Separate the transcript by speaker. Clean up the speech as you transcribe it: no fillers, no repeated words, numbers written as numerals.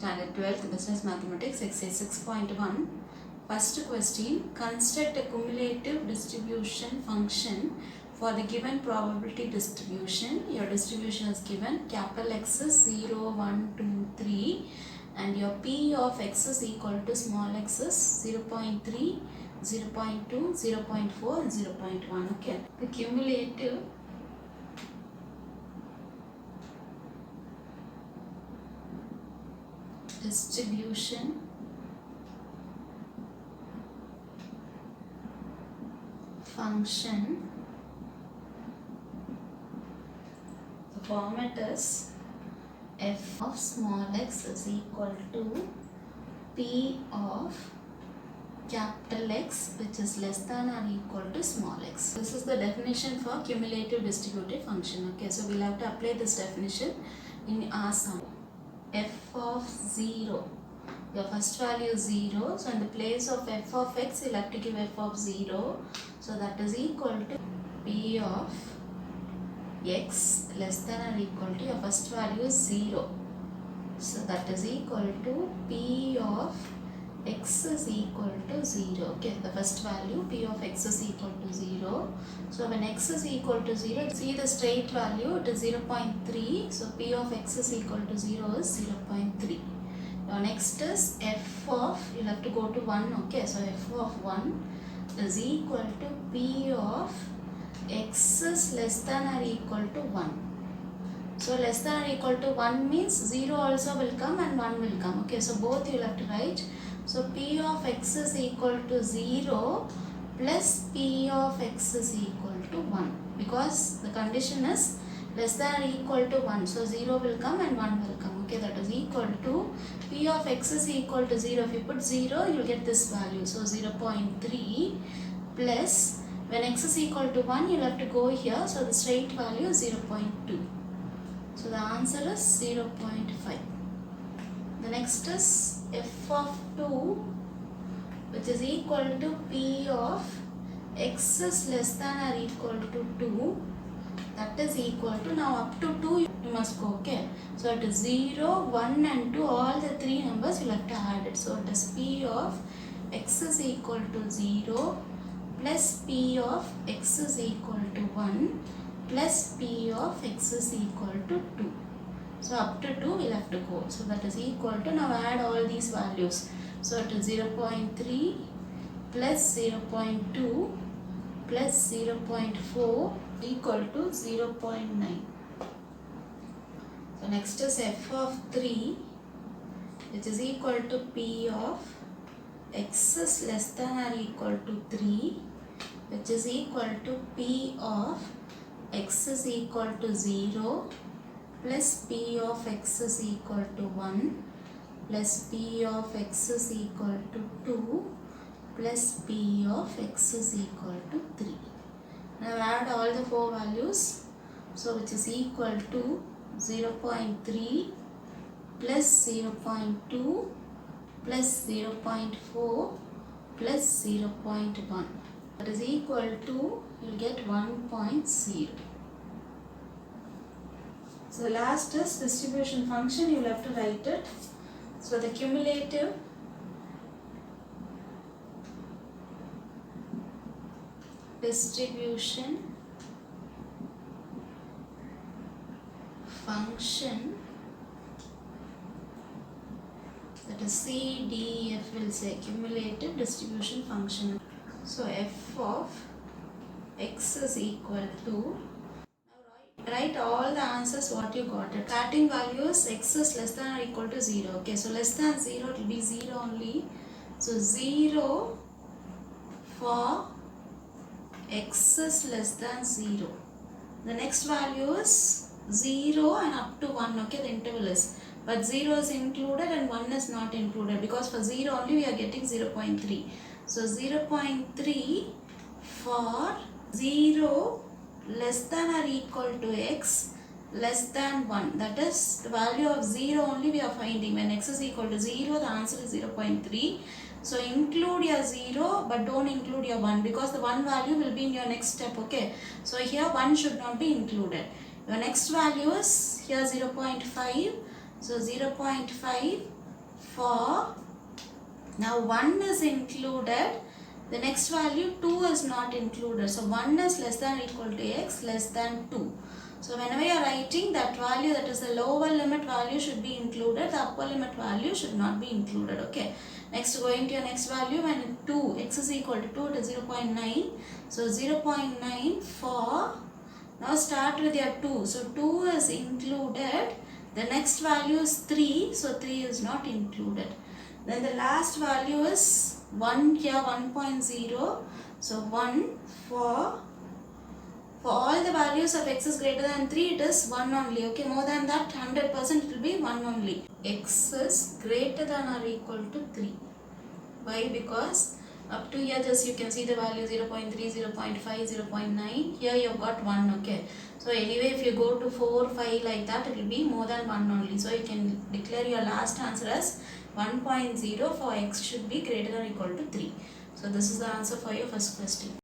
Speaker 1: Standard 12th Business Mathematics Exercise 6.1. First question, construct a cumulative distribution function for the given probability distribution. Your distribution is given, capital X is 0, 1, 2, 3 and your P of X is equal to small x is 0.3, 0.2, 0.4 and 0.1. Okay, the cumulative distribution function, the format is f of small x is equal to p of capital X which is less than or equal to small x. This is the definition for cumulative distributive function. Okay, so we'll have to apply this definition in our sum. F of 0, your first value is 0, so in the place of f of x you'll have to give f of 0, so that is equal to p of x less than or equal to your first value is 0, so that is equal to p of x is equal to 0. Okay, the first value p of x is equal to 0. So when x is equal to 0, see the straight value, it is 0.3. So p of x is equal to 0 is 0.3. Now next is f of, you'll have to go to 1. Okay, so f of 1 is equal to p of x is less than or equal to 1. So less than or equal to 1 means 0 also will come and 1 will come. Okay, so both you'll have to write. So p of x is equal to 0 plus p of x is equal to 1, because the condition is less than or equal to 1. So 0 will come and 1 will come. Okay, that is equal to p of x is equal to 0. If you put 0, you will get this value. So 0.3 plus, when x is equal to 1, you will have to go here. So the straight value is 0.2. So the answer is 0.5. The next is f of 2, which is equal to p of x is less than or equal to 2. That is equal to, now up to 2 you must go. Okay, so it is 0, 1 and 2, all the three numbers you will have to add it. So it is p of x is equal to 0 plus p of x is equal to 1 plus p of x is equal to 2. So up to 2 we will have to go. So that is equal to, now add all these values. So it is 0.3 plus 0.2 plus 0.4 equal to 0.9. So next is f of 3, which is equal to p of x is less than or equal to 3, which is equal to p of x is equal to 0 plus p of x is equal to 1 plus p of x is equal to 2 plus p of x is equal to 3. Now add all the four values, so which is equal to 0.3 plus 0.2 plus 0.4 plus 0.1. That is equal to, you will get 1.0. So the last is distribution function, you will have to write it. So the cumulative distribution function, that is C, D, F will say cumulative distribution function. So f of x is equal to, write all the answers what you got. The starting value is x is less than or equal to 0. Okay, so less than 0 it will be 0 only. So 0 for x is less than 0. The next value is 0 and up to 1. Okay, the interval is. But 0 is included and 1 is not included, because for 0 only we are getting 0.3. So 0.3 for 0 less than or equal to x less than 1. That is the value of 0 only we are finding. When x is equal to 0, the answer is 0.3. So include your 0 but don't include your 1, because the 1 value will be in your next step. Okay, so here 1 should not be included. Your next value is here 0.5. So 0.5 for, now 1 is included, the next value 2 is not included. So 1 is less than or equal to x less than 2. So whenever you are writing that value, that is the lower limit value should be included, the upper limit value should not be included. Okay. Next, going to your next value, when 2, x is equal to 2, it is 0.9. So 0.9 for, now start with your 2. So 2 is included. The next value is 3. So 3 is not included. Then the last value is 1 here, 1.0. So 1 for all the values of x is greater than 3, it is 1 only. Okay, more than that 100% it will be 1 only. X is greater than or equal to 3. Why? Because up to here just you can see the value 0.3, 0.5, 0.9. Here you have got 1. Okay. So anyway, if you go to 4, 5 like that, it will be more than 1 only. So you can declare your last answer as 1.0 for x should be greater than or equal to 3. So this is the answer for your first question.